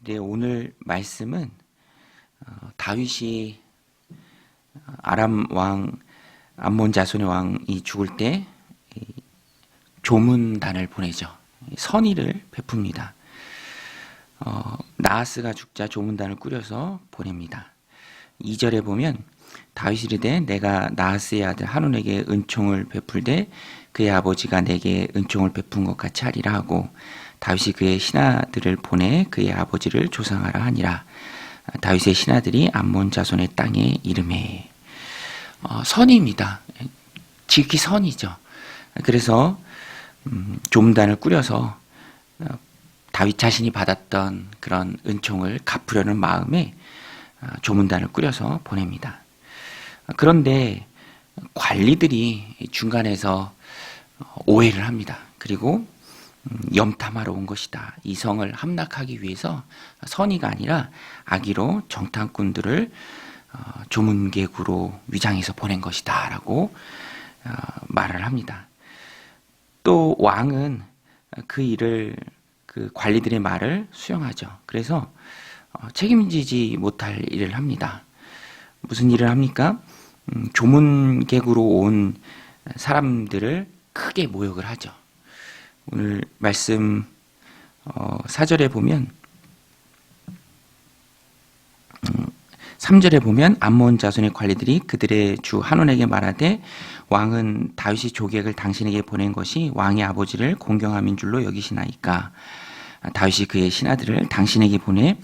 네, 오늘 말씀은 다윗이 아람 왕 암몬 자손의 왕이 죽을 때 조문단을 보내죠. 선의를 베풉니다. 나하스가 죽자 조문단을 꾸려서 보냅니다. 2절에 보면 다윗이 이르되 내가 나하스의 아들 한온에게 은총을 베풀되 그의 아버지가 내게 은총을 베푼 것 같이 하리라 하고 다윗이 그의 신하들을 보내 그의 아버지를 조상하라 하니라. 다윗의 신하들이 암몬 자손의 땅에 이름에 선입니다. 지극히 선이죠. 그래서 조문단을 꾸려서 다윗 자신이 받았던 그런 은총을 갚으려는 마음에 조문단을 꾸려서 보냅니다. 그런데 관리들이 중간에서 오해를 합니다. 그리고 염탐하러 온 것이다. 이 성을 함락하기 위해서 선의가 아니라 악의로 정탐꾼들을 조문객으로 위장해서 보낸 것이다 라고 말을 합니다. 또 왕은 그 관리들의 말을 수용하죠. 그래서 책임지지 못할 일을 합니다. 무슨 일을 합니까? 조문객으로 온 사람들을 크게 모욕을 하죠. 오늘 말씀 4절에 보면 3절에 보면 암몬 자손의 관리들이 그들의 주 한온에게 말하되 왕은 다윗이 조객을 당신에게 보낸 것이 왕의 아버지를 공경함인 줄로 여기시나이까. 다윗이 그의 신하들을 당신에게 보내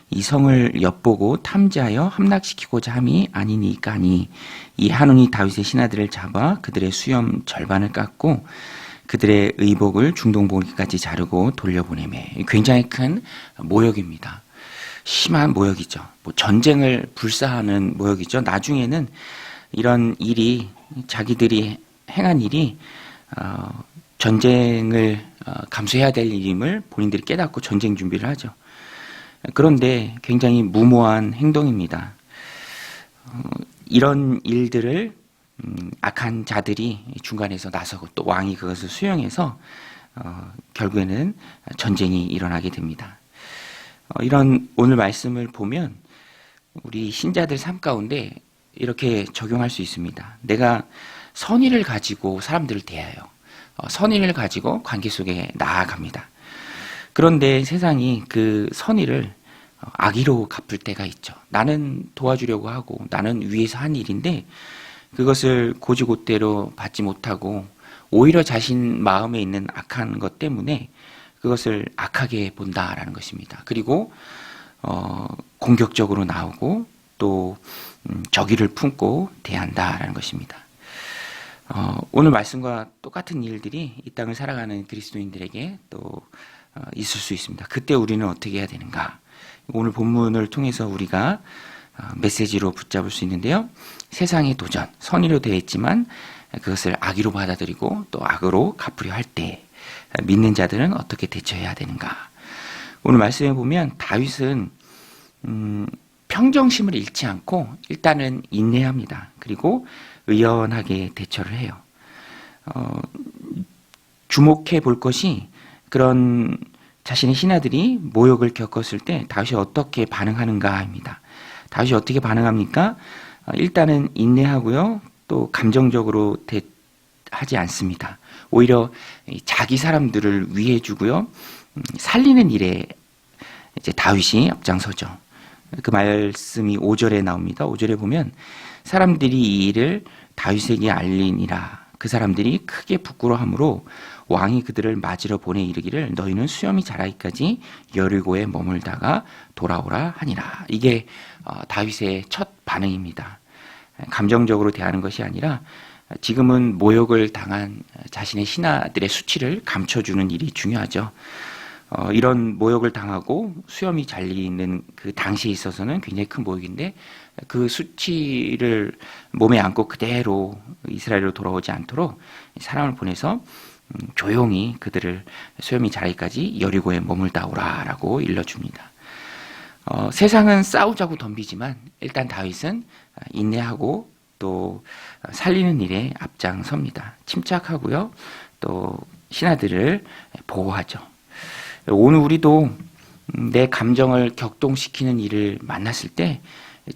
이 성을 엿보고 탐지하여 함락시키고자 함이 아니니까 하니 이 한온이 다윗의 신하들을 잡아 그들의 수염 절반을 깎고 그들의 의복을 중동복까지 자르고 돌려보내매. 굉장히 큰 모욕입니다. 심한 모욕이죠. 전쟁을 불사하는 모욕이죠. 나중에는 이런 일이 자기들이 행한 일이 전쟁을 감수해야 될 일임을 본인들이 깨닫고 전쟁 준비를 하죠. 그런데 굉장히 무모한 행동입니다. 이런 일들을 악한 자들이 중간에서 나서고 또 왕이 그것을 수용해서 결국에는 전쟁이 일어나게 됩니다. 이런 오늘 말씀을 보면 우리 신자들 삶 가운데 이렇게 적용할 수 있습니다. 내가 선의를 가지고 사람들을 대해요. 선의를 가지고 관계 속에 나아갑니다. 그런데 세상이 그 선의를 악의로 갚을 때가 있죠. 나는 도와주려고 하고 나는 위해서 한 일인데 그것을 고지고대로 받지 못하고 오히려 자신 마음에 있는 악한 것 때문에 그것을 악하게 본다라는 것입니다. 그리고 공격적으로 나오고 또 적의를 품고 대한다라는 것입니다. 오늘 말씀과 똑같은 일들이 이 땅을 살아가는 그리스도인들에게 또 있을 수 있습니다. 그때 우리는 어떻게 해야 되는가? 오늘 본문을 통해서 우리가 메시지로 붙잡을 수 있는데요. 세상의 도전, 선의로 되어 있지만 그것을 악의로 받아들이고 또 악으로 갚으려 할 때 믿는 자들은 어떻게 대처해야 되는가? 오늘 말씀해 보면 다윗은 평정심을 잃지 않고 일단은 인내합니다. 그리고 의연하게 대처를 해요. 주목해 볼 것이 그런 자신의 신하들이 모욕을 겪었을 때 다윗이 어떻게 반응하는가입니다. 다윗이 어떻게 반응합니까? 일단은 인내하고요. 또 감정적으로 하지 않습니다. 오히려 자기 사람들을 위해 주고요. 살리는 일에 이제 다윗이 앞장서죠. 그 말씀이 5절에 나옵니다. 5절에 보면 사람들이 이 일을 다윗에게 알리니라. 그 사람들이 크게 부끄러워하므로 왕이 그들을 맞으러 보내 이르기를 너희는 수염이 자라기까지 여리고에 머물다가 돌아오라 하니라. 이게 다윗의 첫 반응입니다. 감정적으로 대하는 것이 아니라 지금은 모욕을 당한 자신의 신하들의 수치를 감춰주는 일이 중요하죠. 이런 모욕을 당하고 수염이 잘리는 그 당시에 있어서는 굉장히 큰 모욕인데 그 수치를 몸에 안고 그대로 이스라엘로 돌아오지 않도록 사람을 보내서 조용히 그들을 수염이 자라기까지 여리고에 머물다 오라라고 일러줍니다. 세상은 싸우자고 덤비지만 일단 다윗은 인내하고 또 살리는 일에 앞장섭니다. 침착하고요. 또 신하들을 보호하죠. 오늘 우리도 내 감정을 격동시키는 일을 만났을 때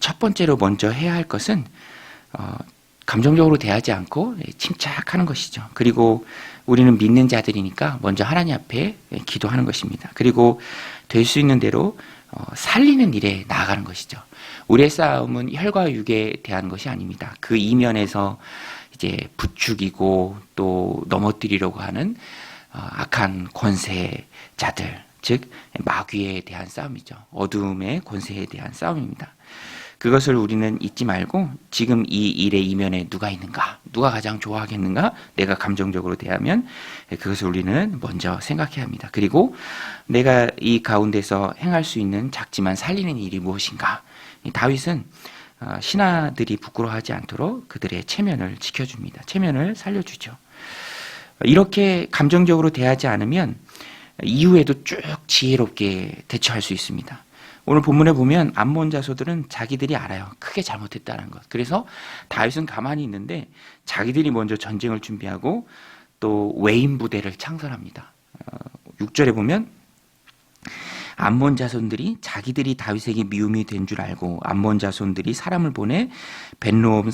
첫 번째로 먼저 해야 할 것은 감정적으로 대하지 않고 침착하는 것이죠. 그리고 우리는 믿는 자들이니까 먼저 하나님 앞에 기도하는 것입니다. 그리고 될 수 있는 대로 살리는 일에 나아가는 것이죠. 우리의 싸움은 혈과 육에 대한 것이 아닙니다. 그 이면에서 이제 부추기고 또 넘어뜨리려고 하는 악한 권세자들, 즉 마귀에 대한 싸움이죠. 어둠의 권세에 대한 싸움입니다. 그것을 우리는 잊지 말고 지금 이 일의 이면에 누가 있는가, 누가 가장 좋아하겠는가, 내가 감정적으로 대하면 그것을 우리는 먼저 생각해야 합니다. 그리고 내가 이 가운데서 행할 수 있는 작지만 살리는 일이 무엇인가. 다윗은 신하들이 부끄러워하지 않도록 그들의 체면을 지켜줍니다. 체면을 살려주죠. 이렇게 감정적으로 대하지 않으면 이후에도 쭉 지혜롭게 대처할 수 있습니다. 오늘 본문에 보면 암몬 자손들은 자기들이 알아요. 크게 잘못했다는 것. 그래서 다윗은 가만히 있는데 자기들이 먼저 전쟁을 준비하고 또 외인 부대를 창설합니다. 6절에 보면 암몬 자손들이 자기들이 다윗에게 미움이 된 줄 알고 암몬 자손들이 사람을 보내 벤노원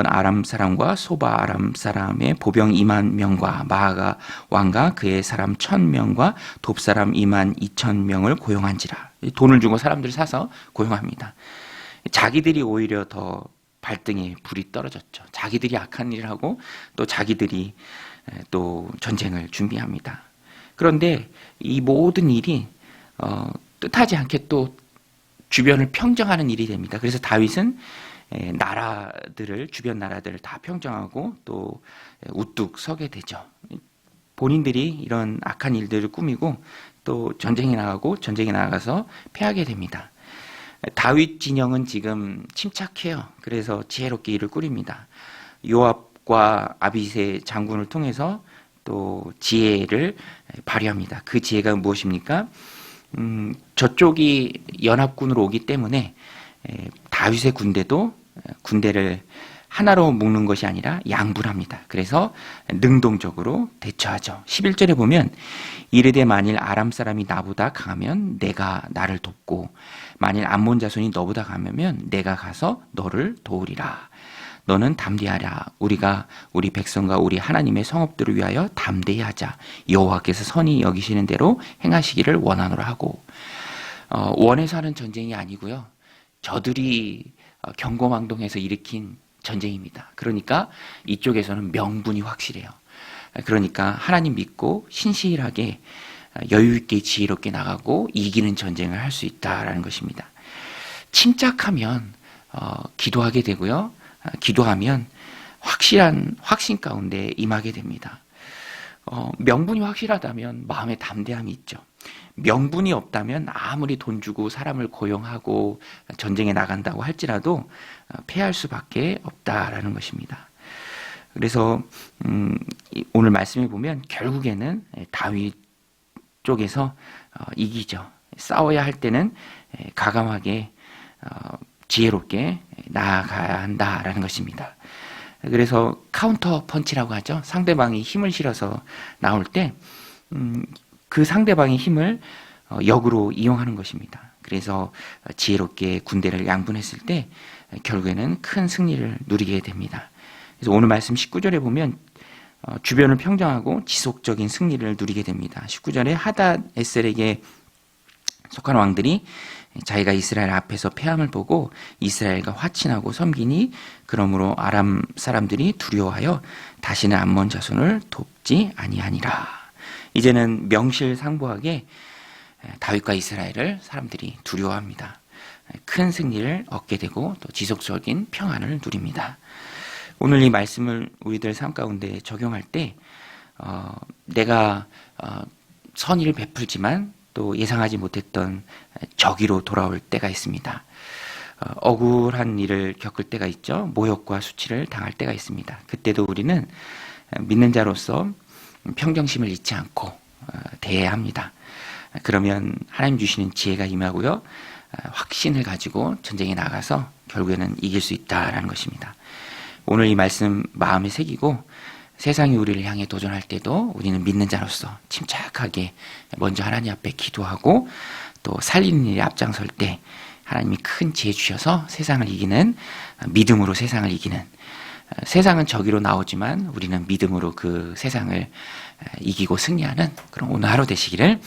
아람 사람과 소바 아람 사람의 보병 2만 명과 마아가 왕과 그의 사람 1,000명과 돕 사람 2만 2천 명을 고용한지라. 돈을 주고 사람들을 사서 고용합니다. 자기들이 오히려 더 발등에 불이 떨어졌죠. 자기들이 악한 일을 하고 또 자기들이 또 전쟁을 준비합니다. 그런데 이 모든 일이 뜻하지 않게 또 주변을 평정하는 일이 됩니다. 그래서 다윗은 주변 나라들을 다 평정하고 또 우뚝 서게 되죠. 본인들이 이런 악한 일들을 꾸미고 또 전쟁에 나가서 패하게 됩니다. 다윗 진영은 지금 침착해요. 그래서 지혜롭게 일을 꾸립니다. 요압과 아비새 장군을 통해서 또 지혜를 발휘합니다. 그 지혜가 무엇입니까? 저쪽이 연합군으로 오기 때문에 다윗의 군대를 하나로 묶는 것이 아니라 양분합니다. 그래서 능동적으로 대처하죠. 11절에 보면 이르되 만일 아람 사람이 나보다 강하면 내가 나를 돕고 만일 암몬 자손이 너보다 강하면 내가 가서 너를 도우리라. 너는 담대하라. 우리가 우리 백성과 우리 하나님의 성읍들을 위하여 담대히 하자. 여호와께서 선히 여기시는 대로 행하시기를 원하노라 하고 원해서 하는 전쟁이 아니고요. 저들이 경거망동해서 일으킨 전쟁입니다. 그러니까 이쪽에서는 명분이 확실해요. 그러니까 하나님 믿고 신실하게 여유 있게 지혜롭게 나가고 이기는 전쟁을 할 수 있다라는 것입니다. 침착하면 기도하게 되고요. 기도하면 확실한 확신 가운데 임하게 됩니다. 명분이 확실하다면 마음에 담대함이 있죠. 명분이 없다면 아무리 돈 주고 사람을 고용하고 전쟁에 나간다고 할지라도 패할 수밖에 없다라는 것입니다. 그래서 오늘 말씀에 보면 결국에는 다윗 쪽에서 이기죠. 싸워야 할 때는 가감하게 지혜롭게 나아가야 한다라는 것입니다. 그래서 카운터 펀치라고 하죠. 상대방이 힘을 실어서 나올 때 그 상대방의 힘을 역으로 이용하는 것입니다. 그래서 지혜롭게 군대를 양분했을 때 결국에는 큰 승리를 누리게 됩니다. 그래서 오늘 말씀 19절에 보면 주변을 평정하고 지속적인 승리를 누리게 됩니다. 19절에 하닷에셀에게 속한 왕들이 자기가 이스라엘 앞에서 패함을 보고 이스라엘과 화친하고 섬기니 그러므로 아람 사람들이 두려워하여 다시는 암몬 자손을 돕지 아니하니라. 이제는 명실상부하게 다윗과 이스라엘을 사람들이 두려워합니다. 큰 승리를 얻게 되고 또 지속적인 평안을 누립니다. 오늘 이 말씀을 우리들 삶 가운데 적용할 때 내가 선의를 베풀지만 또 예상하지 못했던 적의로 돌아올 때가 있습니다. 억울한 일을 겪을 때가 있죠. 모욕과 수치를 당할 때가 있습니다. 그때도 우리는 믿는 자로서 평정심을 잃지 않고 대해야 합니다. 그러면 하나님 주시는 지혜가 임하고요. 확신을 가지고 전쟁에 나가서 결국에는 이길 수 있다라는 것입니다. 오늘 이 말씀 마음에 새기고 세상이 우리를 향해 도전할 때도 우리는 믿는 자로서 침착하게 먼저 하나님 앞에 기도하고 또 살리는 일에 앞장설 때 하나님이 큰 지혜 주셔서 세상을 이기는, 믿음으로 세상을 이기는, 세상은 저기로 나오지만 우리는 믿음으로 그 세상을 이기고 승리하는 그런 오늘 하루 되시기를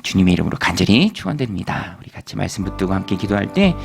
주님의 이름으로 간절히 축원드립니다. 우리 같이 말씀 붙들고 함께 기도할 때